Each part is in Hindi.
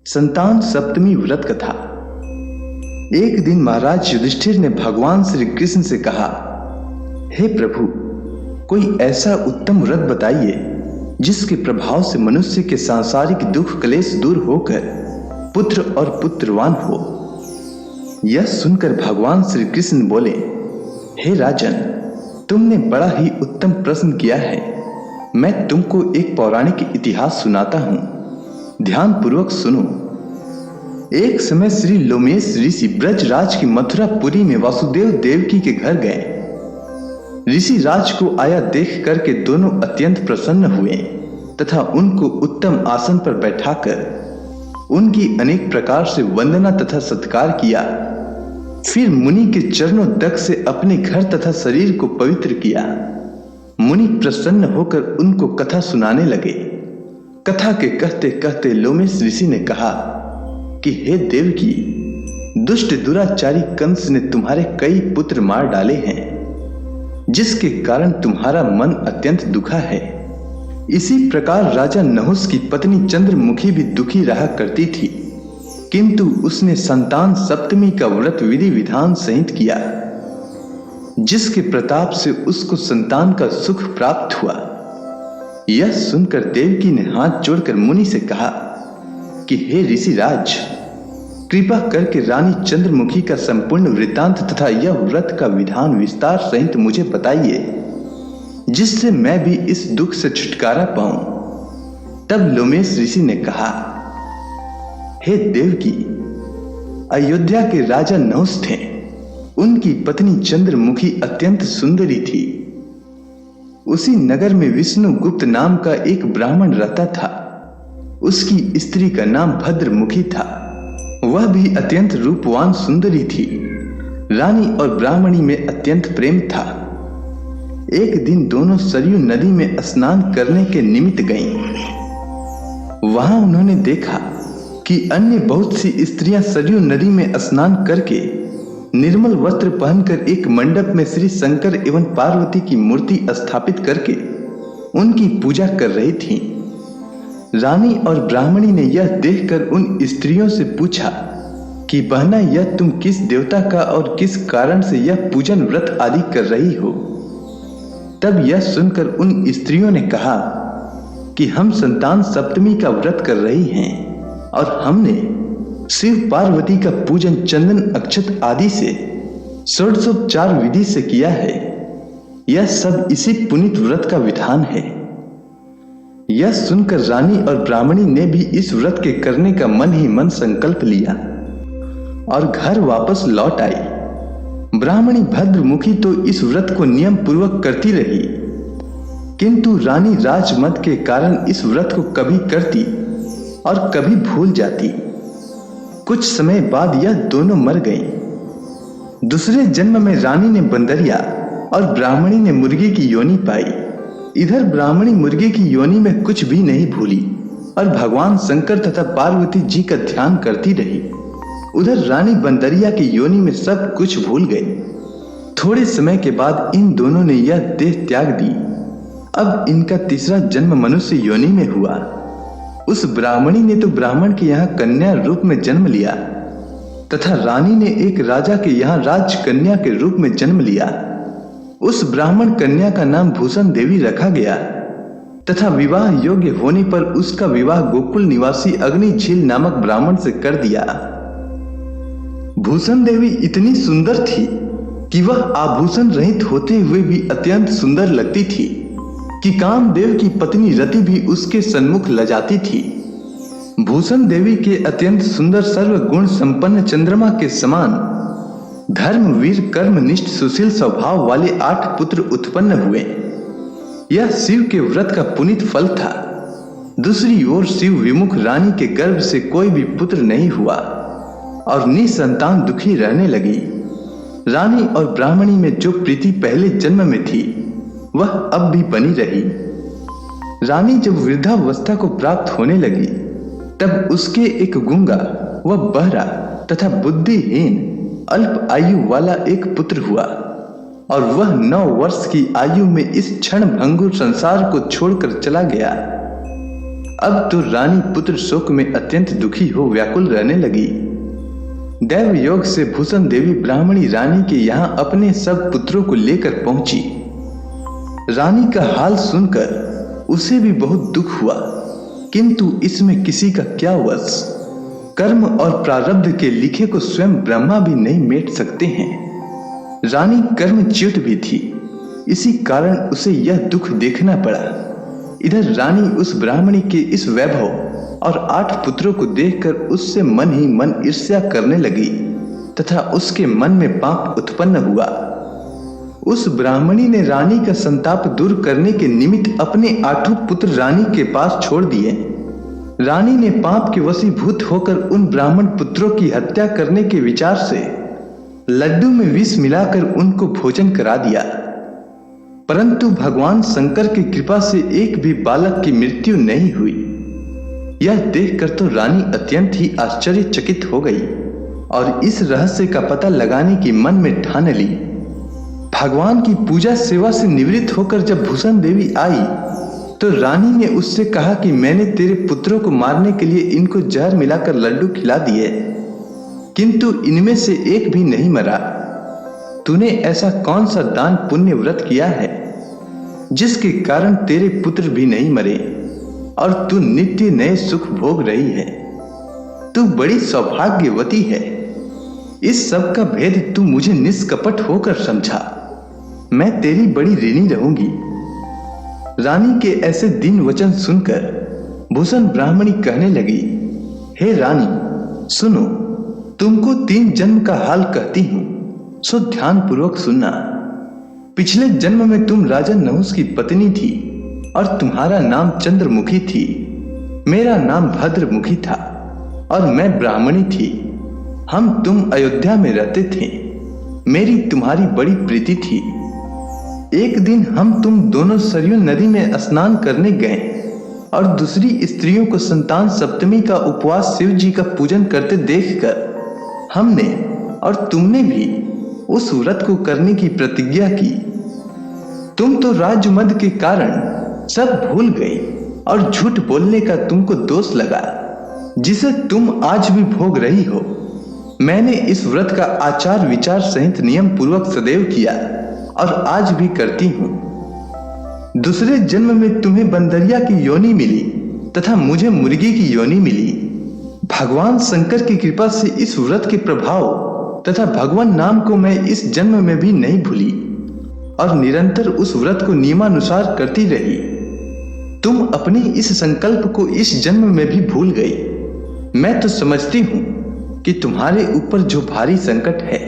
संतान सप्तमी व्रत कथा। एक दिन महाराज युधिष्ठिर ने भगवान श्री कृष्ण से कहा, हे प्रभु, कोई ऐसा उत्तम व्रत बताइए जिसके प्रभाव से मनुष्य के सांसारिक दुख क्लेश दूर होकर पुत्र और पुत्रवान हो। यह सुनकर भगवान श्री कृष्ण बोले, हे राजन, तुमने बड़ा ही उत्तम प्रश्न किया है। मैं तुमको एक पौराणिक इतिहास सुनाता हूं, ध्यान पूर्वक सुनो। एक समय श्री लोमेश ऋषि ब्रजराज की मथुरापुरी में वासुदेव देवकी के घर गए। ऋषि राज को आया देख करके दोनों अत्यंत प्रसन्न हुए तथा उनको उत्तम आसन पर बैठाकर उनकी अनेक प्रकार से वंदना तथा सत्कार किया। फिर मुनि के चरणों तक से अपने घर तथा शरीर को पवित्र किया। मुनि प्रसन्न होकर उनको कथा सुनाने लगे। कथा के कहते कहते लोमेश ऋषि ने कहा कि हे देवकी, दुष्ट दुराचारी कंस ने तुम्हारे कई पुत्र मार डाले हैं, जिसके कारण तुम्हारा मन अत्यंत दुखा है। इसी प्रकार राजा नहुस की पत्नी चंद्रमुखी भी दुखी रहा करती थी, किंतु उसने संतान सप्तमी का व्रत विधि विधान सहित किया, जिसके प्रताप से उसको संतान का सुख प्राप्त हुआ। यह सुनकर देवकी ने हाथ जोड़कर मुनि से कहा कि हे ऋषिराज, कृपा करके रानी चंद्रमुखी का संपूर्ण वृत्तांत तथा यह व्रत का विधान विस्तार सहित मुझे बताइए, जिससे मैं भी इस दुख से छुटकारा पाऊं। तब लोमेश ऋषि ने कहा, हे देवकी, अयोध्या के राजा नहुस थे। उनकी पत्नी चंद्रमुखी अत्यंत सुंदरी थी। उसी नगर में विष्णुगुप्त नाम का एक ब्राह्मण रहता था। उसकी स्त्री का नाम भद्रमुखी था। वह भी अत्यंत रूपवान सुंदरी थी। रानी और ब्राह्मणी में अत्यंत प्रेम था। एक दिन दोनों सरयू नदी में स्नान करने के निमित्त गईं। वहां उन्होंने देखा कि अन्य बहुत सी स्त्रियां सरयू नदी में स्नान करके निर्मल वस्त्र पहनकर एक मंडप में श्री शंकर एवं पार्वती की मूर्ति स्थापित करके उनकी पूजा कर रही थीं। रानी और ब्राह्मणी ने यह देखकर उन स्त्रियों से पूछा कि बहना, यह तुम किस देवता का और किस कारण से यह पूजन व्रत आदि कर रही हो? तब यह सुनकर उन स्त्रियों ने कहा कि हम संतान सप्तमी का व्रत कर रही हैं और हमने शिव पार्वती का पूजन चंदन अक्षत आदि से षोडशोपचार विधि से किया है। यह सब इसी पुनीत व्रत का विधान है। यह सुनकर रानी और ब्राह्मणी ने भी इस व्रत के करने का मन ही मन संकल्प लिया और घर वापस लौट आई। ब्राह्मणी भद्रमुखी तो इस व्रत को नियम पूर्वक करती रही, किंतु रानी राजमत के कारण इस व्रत को कभी करती और कभी भूल जाती। कुछ समय बाद यह दोनों मर गईं। दूसरे जन्म में रानी ने बंदरिया और ब्राह्मणी ने मुर्गी की योनि पाई। इधर ब्राह्मणी मुर्गी की योनि में कुछ भी नहीं भूली और भगवान शंकर तथा पार्वती जी का ध्यान करती रही। उधर रानी बंदरिया की योनि में सब कुछ भूल गई। थोड़े समय के बाद इन दोनों ने यह देह त्याग दी। अब इनका तीसरा जन्म मनुष्य योनि में हुआ। उस ब्राह्मणी ने तो ब्राह्मण के यहाँ कन्या रूप में जन्म लिया तथा रानी ने एक राजा के यहाँ राजकन्या के रूप में जन्म लिया। उस ब्राह्मण कन्या का नाम भूषण देवी रखा गया तथा विवाह योग्य होने पर उसका विवाह गोकुल निवासी अग्नि झील नामक ब्राह्मण से कर दिया। भूषण देवी इतनी सुंदर थी कि वह आभूषण रहित होते हुए भी अत्यंत सुंदर लगती थी कि कामदेव की पत्नी रति भी उसके सन्मुख लजाती थी। भूषण देवी के अत्यंत सुंदर सर्वगुण संपन्न चंद्रमा के समान धर्मवीर कर्मनिष्ठ सुशील स्वभाव वाले 8 पुत्र उत्पन्न हुए। यह शिव के व्रत का पुनीत फल था। दूसरी ओर शिव विमुख रानी के गर्भ से कोई भी पुत्र नहीं हुआ और निसंतान दुखी रहने लगी। रानी और ब्राह्मणी में जो प्रीति पहले जन्म में थी वह अब भी बनी रही। रानी जब वृद्धावस्था को प्राप्त होने लगी तब उसके एक गूंगा व बहरा तथा बुद्धिहीन अल्प आयु वाला एक पुत्र हुआ और वह 9 वर्ष की आयु में इस क्षण भंगुर संसार को छोड़कर चला गया। अब तो रानी पुत्र शोक में अत्यंत दुखी हो व्याकुल रहने लगी। दैव योग से भूषण देवी ब्राह्मणी रानी के यहाँ अपने सब पुत्रों को लेकर पहुंची। रानी का हाल सुनकर उसे भी बहुत दुख हुआ, किंतु इसमें किसी का क्या वश। कर्म और प्रारब्ध के लिखे को स्वयं ब्रह्मा भी नहीं मेट सकते हैं। रानी कर्मच्युत भी थी, इसी कारण उसे यह दुख देखना पड़ा। इधर रानी उस ब्राह्मणी के इस वैभव और 8 पुत्रों को देखकर उससे मन ही मन ईर्ष्या करने लगी तथा उसके मन में पाप उत्पन्न हुआ। उस ब्राह्मणी ने रानी का संताप दूर करने के निमित्त अपने 8 पुत्र रानी के पास छोड़ दिए। रानी ने पाप के वशीभूत होकर उन ब्राह्मण पुत्रों की हत्या करने के विचार से लड्डू में विष मिलाकर उनको भोजन करा दिया, परंतु भगवान शंकर की कृपा से एक भी बालक की मृत्यु नहीं हुई। यह देखकर तो रानी अत्यंत ही आश्चर्यचकित हो गई और इस रहस्य का पता लगाने की मन में ठान ली। भगवान की पूजा सेवा से निवृत्त होकर जब भूषण देवी आई तो रानी ने उससे कहा कि मैंने तेरे पुत्रों को मारने के लिए इनको जहर मिलाकर लड्डू खिला दिए, किंतु इनमें से एक भी नहीं मरा। तूने ऐसा कौन सा दान पुण्य व्रत किया है जिसके कारण तेरे पुत्र भी नहीं मरे और तू नित्य नए सुख भोग रही है? तू बड़ी सौभाग्यवती है। इस सब का भेद तू मुझे निष्कपट होकर समझा। मैं तेरी बड़ी ऋणी रहूंगी। रानी के ऐसे दीन वचन सुनकर भूषण ब्राह्मणी कहने लगी, हे रानी सुनो, तुमको 3 जन्म का हाल कहती हूं, सो ध्यान पूर्वक सुनना। पिछले जन्म में तुम राजा नहुस की पत्नी थी और तुम्हारा नाम चंद्रमुखी थी। मेरा नाम भद्रमुखी था और मैं ब्राह्मणी थी। हम तुम अयोध्या में रहते थे। मेरी तुम्हारी बड़ी प्रीति थी। एक दिन हम तुम दोनों सरयू नदी में स्नान करने गए और दूसरी स्त्रियों को संतान सप्तमी का उपवास शिव जी का पूजन करते देखकर हमने और तुमने भी उस व्रत को करने की प्रतिज्ञा की। तुम तो राजमद के कारण सब भूल गई और झूठ बोलने का तुमको दोष लगा, जिसे तुम आज भी भोग रही हो। मैंने इस व्रत का आचार विचार सहित नियम पूर्वक सदैव किया और आज भी करती हूँ। दूसरे जन्म में तुम्हें बंदरिया की योनि मिली तथा मुझे मुर्गी की योनि मिली। भगवान शंकर की कृपा से इस व्रत के प्रभाव तथा भगवान नाम को मैं इस जन्म में भी नहीं भूली और निरंतर उस व्रत को नियमानुसार करती रही। तुम अपने इस संकल्प को इस जन्म में भी भूल गई। मैं तो समझती हूँ कि तुम्हारे ऊपर जो भारी संकट है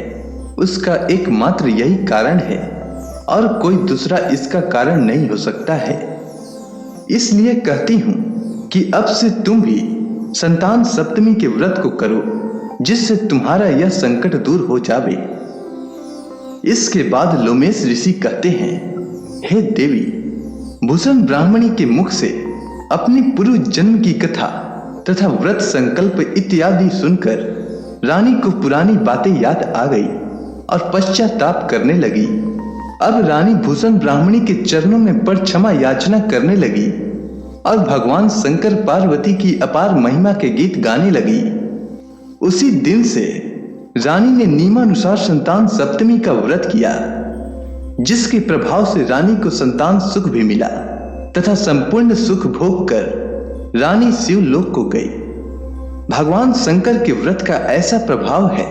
उसका एकमात्र यही कारण है और कोई दूसरा इसका कारण नहीं हो सकता है। इसलिए कहती हूँ कि अब से तुम भी संतान सप्तमी के व्रत को करो, जिससे तुम्हारा यह संकट दूर हो जावे। इसके बाद लोमेश ऋषि कहते हैं, हे देवी, भूषण ब्राह्मणी के मुख से अपनी पूर्व जन्म की कथा तथा व्रत संकल्प इत्यादि सुनकर रानी को पुरानी बातें याद आ गई और पश्चाताप करने लगी। अब रानी भूषण ब्राह्मणी के चरणों में पड़ क्षमा याचना करने लगी और भगवान शंकर पार्वती की अपार महिमा के गीत गाने लगी। उसी दिन से रानी ने नियमानुसार संतान सप्तमी का व्रत किया, जिसके प्रभाव से रानी को संतान सुख भी मिला तथा संपूर्ण सुख भोग कर रानी शिवलोक को गई। भगवान शंकर के व्रत का ऐसा प्रभाव है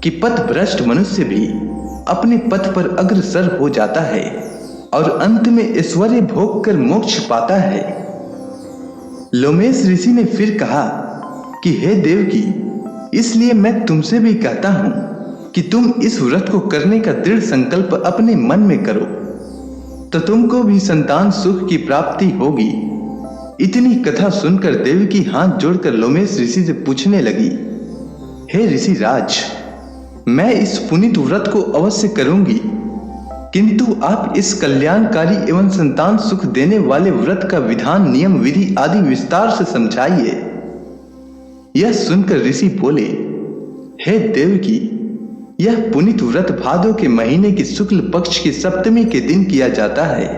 कि पथभ्रष्ट मनुष्य भी अपने पथ पर अग्रसर हो जाता है और अंत में ऐश्वर्य भोग कर मोक्ष पाता है। लोमेश ऋषि ने फिर कहा कि हे देवकी, इसलिए मैं तुमसे भी कहता हूं कि तुम इस व्रत को करने का दृढ़ संकल्प अपने मन में करो, तो तुमको भी संतान सुख की प्राप्ति होगी। इतनी कथा सुनकर देवकी हाथ जोड़कर लोमेश ऋषि से पूछने लगी, हे ऋषि राज, मैं इस पुनीत व्रत को अवश्य करूंगी, किंतु आप इस कल्याणकारी एवं संतान सुख देने वाले व्रत का विधान, नियम, विधि आदि विस्तार से समझाइए। यह सुनकर ऋषि बोले, हे देवकी, यह पुनीत व्रत भादो के महीने की शुक्ल पक्ष की सप्तमी के दिन किया जाता है।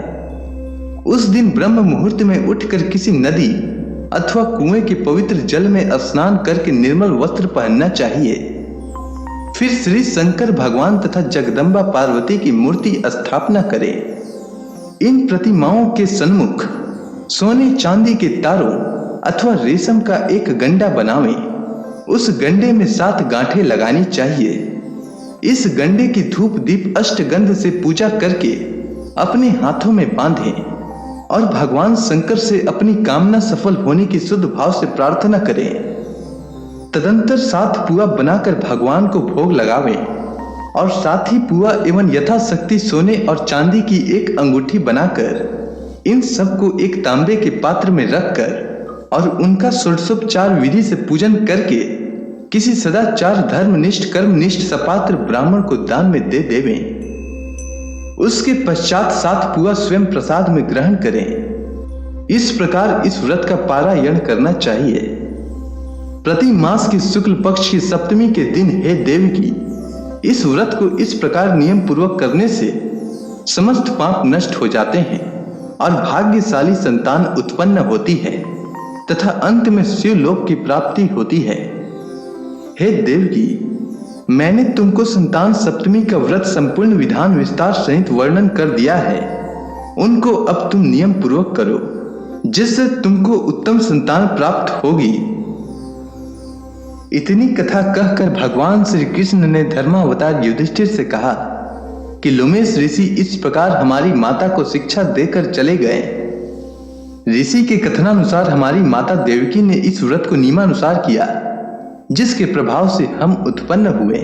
उस दिन ब्रह्म मुहूर्त में उठकर किसी नदी अथवा कुएं के पवित्र जल में स्नान करके निर्मल वस्त्र पहनना चाहिए। फिर श्री शंकर भगवान तथा जगदम्बा पार्वती की मूर्ति स्थापना करें। इन प्रतिमाओं के सन्मुख सोने चांदी के तारों अथवा रेशम का एक गंडा बनावें। उस गंडे में 7 गांठें लगानी चाहिए। इस गंडे की धूप दीप अष्टगंध से पूजा करके अपने हाथों में बांधें और भगवान शंकर से अपनी कामना सफल होने की शुद्ध भाव से प्रार्थना करें। तदंतर 7 पुआ बनाकर भगवान को भोग लगावें और साथ ही पुआ एवं यथाशक्ति सोने और चांदी की एक अंगूठी बनाकर इन सबको एक तांबे के पात्र में रखकर और उनका षोडशोपचार विधि से पूजन करके किसी सदाचार धर्मनिष्ठ कर्मनिष्ठ सपात्र ब्राह्मण को दान में दे देवें। उसके पश्चात 7 पुआ स्वयं प्रसाद में ग्रहण करें। इस प्रकार इस व्रत का पारायण करना चाहिए। प्रति मास की शुक्ल पक्ष की सप्तमी के दिन हे देवकी, इस व्रत को इस प्रकार नियम पूर्वक करने से समस्त पाप नष्ट हो जाते हैं और भाग्यशाली संतान उत्पन्न होती है तथा अंत में शिवलोक की प्राप्ति होती है। हे देवकी, मैंने तुमको संतान सप्तमी का व्रत संपूर्ण विधान विस्तार सहित वर्णन कर दिया है। उनको अब तुम नियम पूर्वक करो, जिससे तुमको उत्तम संतान प्राप्त होगी। इतनी कथा कहकर भगवान श्री कृष्ण ने धर्मावतार युधिष्ठिर से कहा कि लोमेश ऋषि इस प्रकार हमारी माता को शिक्षा देकर चले गए। ऋषि के कथनानुसार हमारी माता देवकी ने इस व्रत को नियमानुसार किया, जिसके प्रभाव से हम उत्पन्न हुए।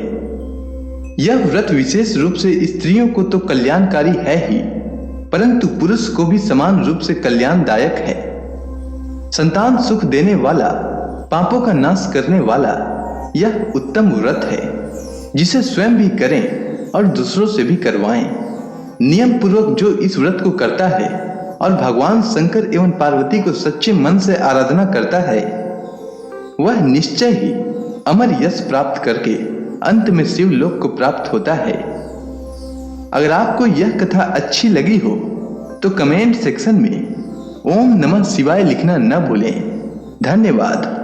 यह व्रत विशेष रूप से स्त्रियों को तो कल्याणकारी है ही, परंतु पुरुष को भी समान रूप से कल्याणदायक है। संतान सुख देने वाला, पापों का नाश करने वाला यह उत्तम व्रत है, जिसे स्वयं भी करें और दूसरों से भी करवाएं। नियम पूर्वक जो इस व्रत को करता है और भगवान शंकर एवं पार्वती को सच्चे मन से आराधना करता है, वह निश्चय ही अमर यश प्राप्त करके अंत में शिवलोक को प्राप्त होता है। अगर आपको यह कथा अच्छी लगी हो तो कमेंट सेक्शन में ओम नमः शिवाय लिखना न भूलें। धन्यवाद।